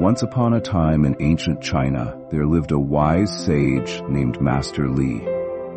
Once upon a time in ancient China, there lived a wise sage named Master Li.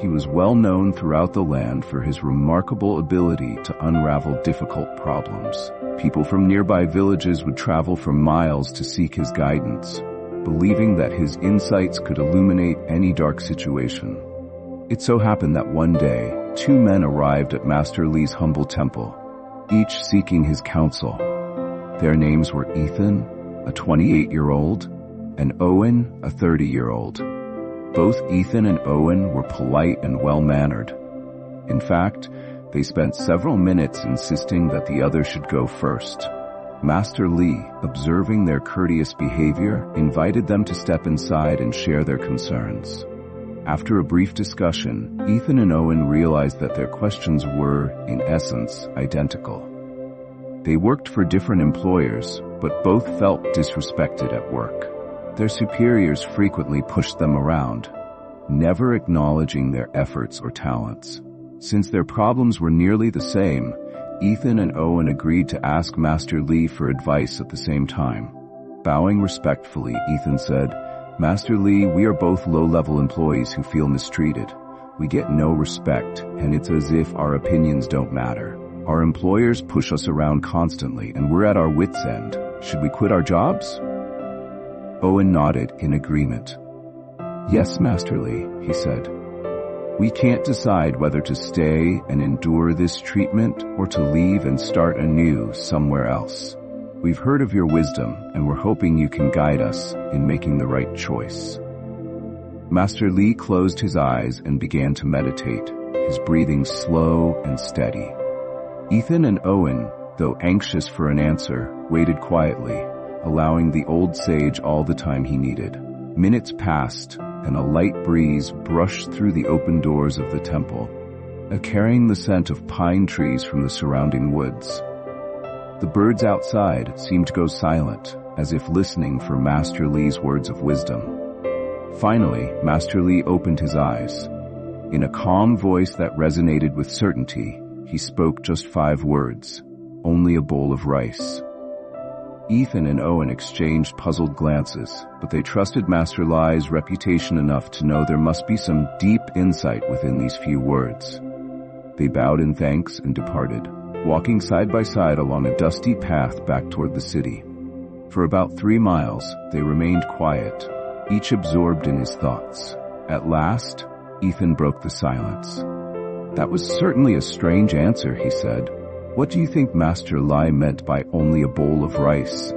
He was well known throughout the land for his remarkable ability to unravel difficult problems. People from nearby villages would travel for miles to seek his guidance, believing that his insights could illuminate any dark situation. It so happened that one day, two men arrived at Master Li's humble temple, each seeking his counsel. Their names were Ethan, a 28-year-old, and Owen, a 30-year-old. Both Ethan and Owen were polite and well-mannered. In fact, they spent several minutes insisting that the other should go first. Master Li, observing their courteous behavior, invited them to step inside and share their concerns. After a brief discussion, Ethan and Owen realized that their questions were, in essence, identical. They worked for different employers, but both felt disrespected at work. Their superiors frequently pushed them around, never acknowledging their efforts or talents. Since their problems were nearly the same, Ethan and Owen agreed to ask Master Li for advice at the same time. Bowing respectfully, Ethan said, "Master Li, we are both low-level employees who feel mistreated. We get no respect, and it's as if our opinions don't matter. Our employers push us around constantly, and we're at our wits' end. Should we quit our jobs?" Owen nodded in agreement. "Yes, Master Li," he said. "We can't decide whether to stay and endure this treatment or to leave and start anew somewhere else. We've heard of your wisdom, and we're hoping you can guide us in making the right choice." Master Li closed his eyes and began to meditate, his breathing slow and steady. Ethan and Owen, though anxious for an answer, waited quietly, allowing the old sage all the time he needed. Minutes passed, and a light breeze brushed through the open doors of the temple, carrying the scent of pine trees from the surrounding woods. The birds outside seemed to go silent, as if listening for Master Li's words of wisdom. Finally, Master Li opened his eyes. In a calm voice that resonated with certainty, he spoke just 5 words, "Only a bowl of rice." Ethan and Owen exchanged puzzled glances, but they trusted Master Li's reputation enough to know there must be some deep insight within these few words. They bowed in thanks and departed, walking side by side along a dusty path back toward the city. For about 3 miles, they remained quiet, each absorbed in his thoughts. At last, Ethan broke the silence. "That was certainly a strange answer," he said. "What do you think Master Li meant by only a bowl of rice?"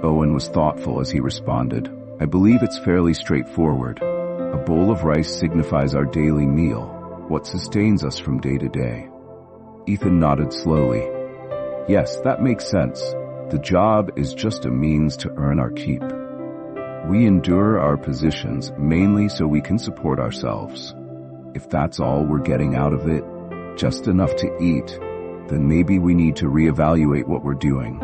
Owen was thoughtful as he responded, "I believe it's fairly straightforward. A bowl of rice signifies our daily meal, what sustains us from day to day." Ethan nodded slowly. "Yes, that makes sense. The job is just a means to earn our keep. We endure our positions mainly so we can support ourselves. If that's all we're getting out of it, just enough to eat, then maybe we need to reevaluate what we're doing."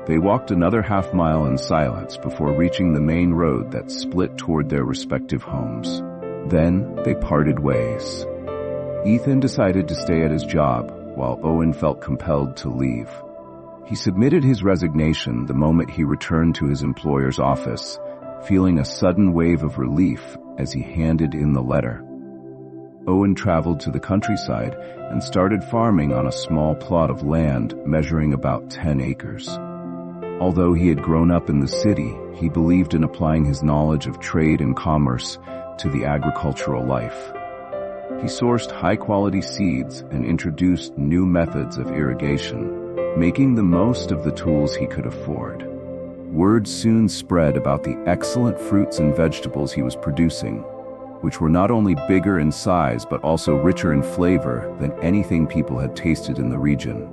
They walked another half-mile in silence before reaching the main road that split toward their respective homes. Then they parted ways. Ethan decided to stay at his job, while Owen felt compelled to leave. He submitted his resignation the moment he returned to his employer's office, feeling a sudden wave of relief as he handed in the letter. Owen traveled to the countryside and started farming on a small plot of land measuring about 10 acres. Although he had grown up in the city, he believed in applying his knowledge of trade and commerce to the agricultural life. He sourced high-quality seeds and introduced new methods of irrigation, making the most of the tools he could afford. Word soon spread about the excellent fruits and vegetables he was producing, which were not only bigger in size but also richer in flavor than anything people had tasted in the region.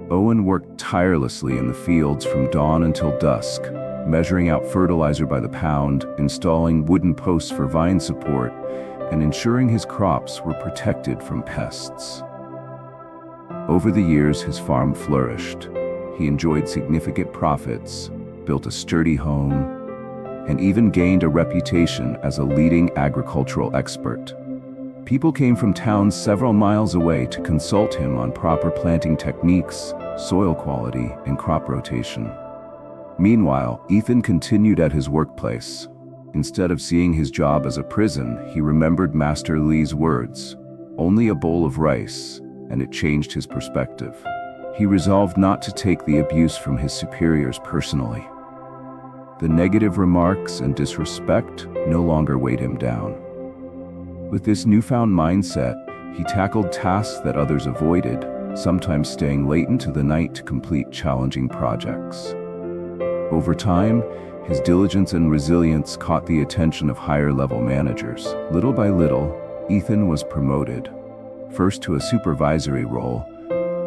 Owen worked tirelessly in the fields from dawn until dusk, measuring out fertilizer by the pound, installing wooden posts for vine support, and ensuring his crops were protected from pests. Over the years, his farm flourished. He enjoyed significant profits, built a sturdy home, and even gained a reputation as a leading agricultural expert. People came from towns several miles away to consult him on proper planting techniques, soil quality, and crop rotation. Meanwhile, Ethan continued at his workplace. Instead of seeing his job as a prison, he remembered Master Lee's words, "Only a bowl of rice," and it changed his perspective. He resolved not to take the abuse from his superiors personally. The negative remarks and disrespect no longer weighed him down. With this newfound mindset, he tackled tasks that others avoided, sometimes staying late into the night to complete challenging projects. Over time, his diligence and resilience caught the attention of higher-level managers. Little by little, Ethan was promoted, first to a supervisory role,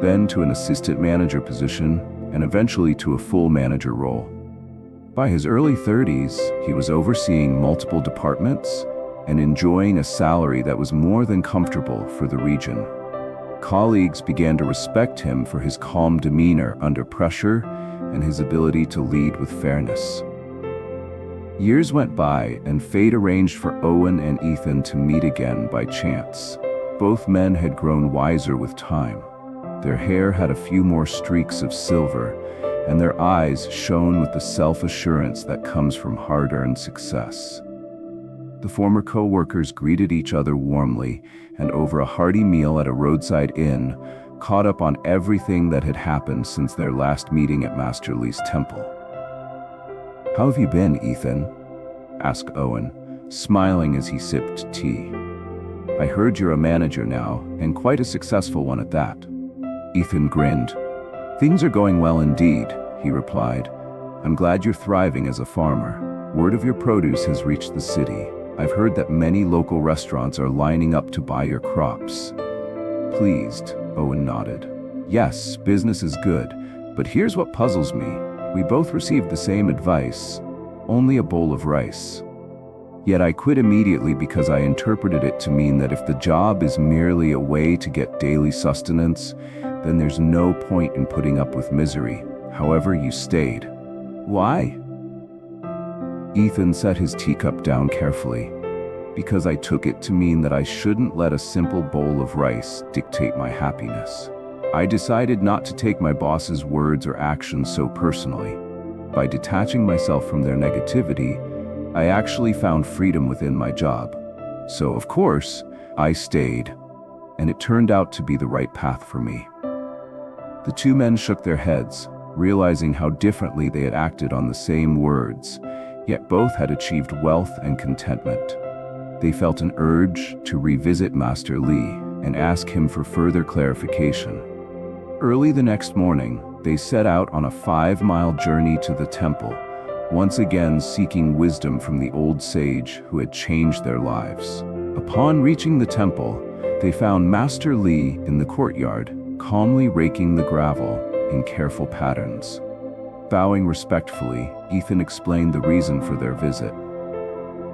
then to an assistant manager position, and eventually to a full manager role. By his early 30s, he was overseeing multiple departments and enjoying a salary that was more than comfortable for the region. Colleagues began to respect him for his calm demeanor under pressure and his ability to lead with fairness. Years went by, and fate arranged for Owen and Ethan to meet again by chance. Both men had grown wiser with time. Their hair had a few more streaks of silver, and their eyes shone with the self-assurance that comes from hard-earned success. The former co-workers greeted each other warmly, and over a hearty meal at a roadside inn, caught up on everything that had happened since their last meeting at Master Lee's temple. "How have you been, Ethan?" asked Owen, smiling as he sipped tea. "I heard you're a manager now, and quite a successful one at that." Ethan grinned. "Things are going well indeed," he replied. "I'm glad you're thriving as a farmer. Word of your produce has reached the city. I've heard that many local restaurants are lining up to buy your crops." Pleased, Owen nodded. "Yes, business is good, but here's what puzzles me. We both received the same advice, only a bowl of rice. Yet I quit immediately because I interpreted it to mean that if the job is merely a way to get daily sustenance, then there's no point in putting up with misery. However, you stayed. Why?" Ethan set his teacup down carefully. "Because I took it to mean that I shouldn't let a simple bowl of rice dictate my happiness. I decided not to take my boss's words or actions so personally. By detaching myself from their negativity, I actually found freedom within my job. So, of course, I stayed, and it turned out to be the right path for me." The two men shook their heads, realizing how differently they had acted on the same words, yet both had achieved wealth and contentment. They felt an urge to revisit Master Lee and ask him for further clarification. Early the next morning, they set out on a 5-mile journey to the temple, once again seeking wisdom from the old sage who had changed their lives. Upon reaching the temple, they found Master Lee in the courtyard, calmly raking the gravel in careful patterns. Bowing respectfully, Ethan explained the reason for their visit.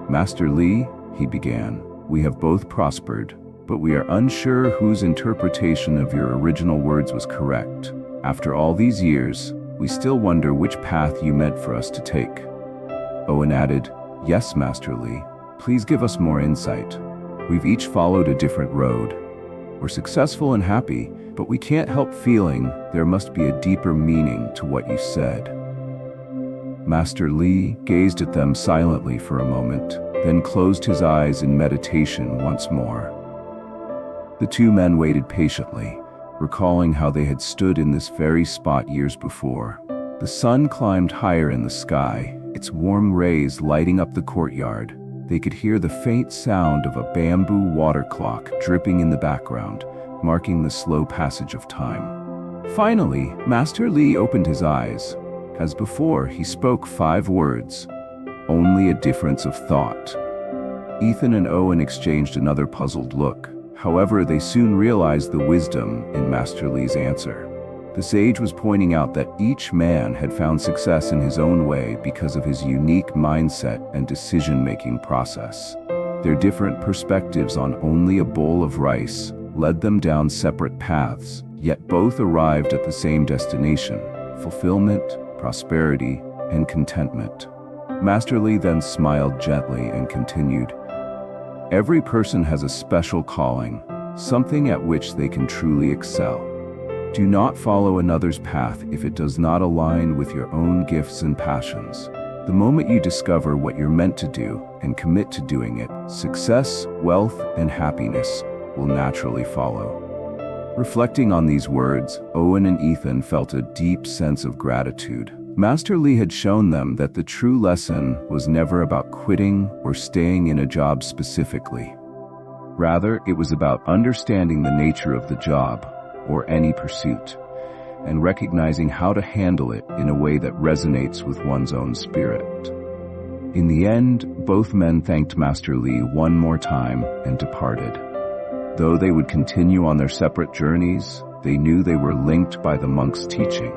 "Master Lee," he began, "we have both prospered, but we are unsure whose interpretation of your original words was correct. After all these years, we still wonder which path you meant for us to take." Owen added, "Yes, Master Lee, please give us more insight. We've each followed a different road. We're successful and happy, but we can't help feeling there must be a deeper meaning to what you said." Master Lee gazed at them silently for a moment, then closed his eyes in meditation once more. The two men waited patiently, recalling how they had stood in this very spot years before. The sun climbed higher in the sky, its warm rays lighting up the courtyard. They could hear the faint sound of a bamboo water clock dripping in the background, marking the slow passage of time. Finally, Master Lee opened his eyes. As before, he spoke 5 words, only a difference of thought. Ethan and Owen exchanged another puzzled look. However, they soon realized the wisdom in Master Lee's answer. The sage was pointing out that each man had found success in his own way because of his unique mindset and decision-making process. Their different perspectives on only a bowl of rice led them down separate paths, yet both arrived at the same destination: fulfillment, prosperity, and contentment. Master Lee then smiled gently and continued, "Every person has a special calling, something at which they can truly excel. Do not follow another's path if it does not align with your own gifts and passions. The moment you discover what you're meant to do and commit to doing it, success, wealth, and happiness will naturally follow. Reflecting on these words, Owen and Ethan felt a deep sense of gratitude. Master Lee had shown them that the true lesson was never about quitting or staying in a job specifically. Rather, it was about understanding the nature of the job, or any pursuit, and recognizing how to handle it in a way that resonates with one's own spirit. In the end, both men thanked Master Lee one more time and departed. Though they would continue on their separate journeys, they knew they were linked by the monk's teaching,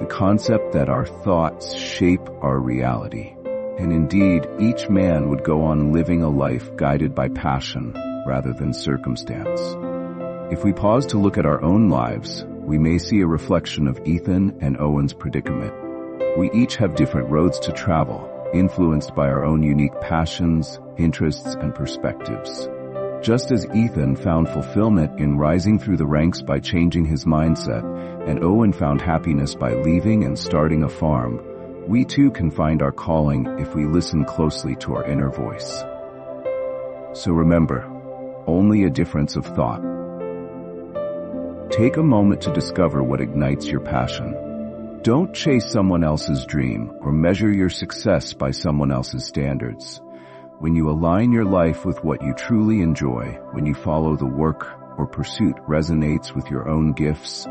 the concept that our thoughts shape our reality. And indeed, each man would go on living a life guided by passion rather than circumstance. If we pause to look at our own lives, we may see a reflection of Ethan and Owen's predicament. We each have different roads to travel, influenced by our own unique passions, interests, and perspectives. Just as Ethan found fulfillment in rising through the ranks by changing his mindset, and Owen found happiness by leaving and starting a farm, we too can find our calling if we listen closely to our inner voice. So remember, only a difference of thought. Take a moment to discover what ignites your passion. Don't chase someone else's dream or measure your success by someone else's standards. When you align your life with what you truly enjoy, when you follow the work or pursuit resonates with your own gifts,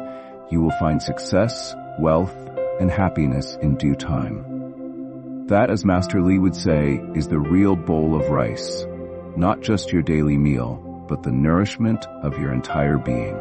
you will find success, wealth, and happiness in due time. That, as Master Lee would say, is the real bowl of rice, not just your daily meal, but the nourishment of your entire being.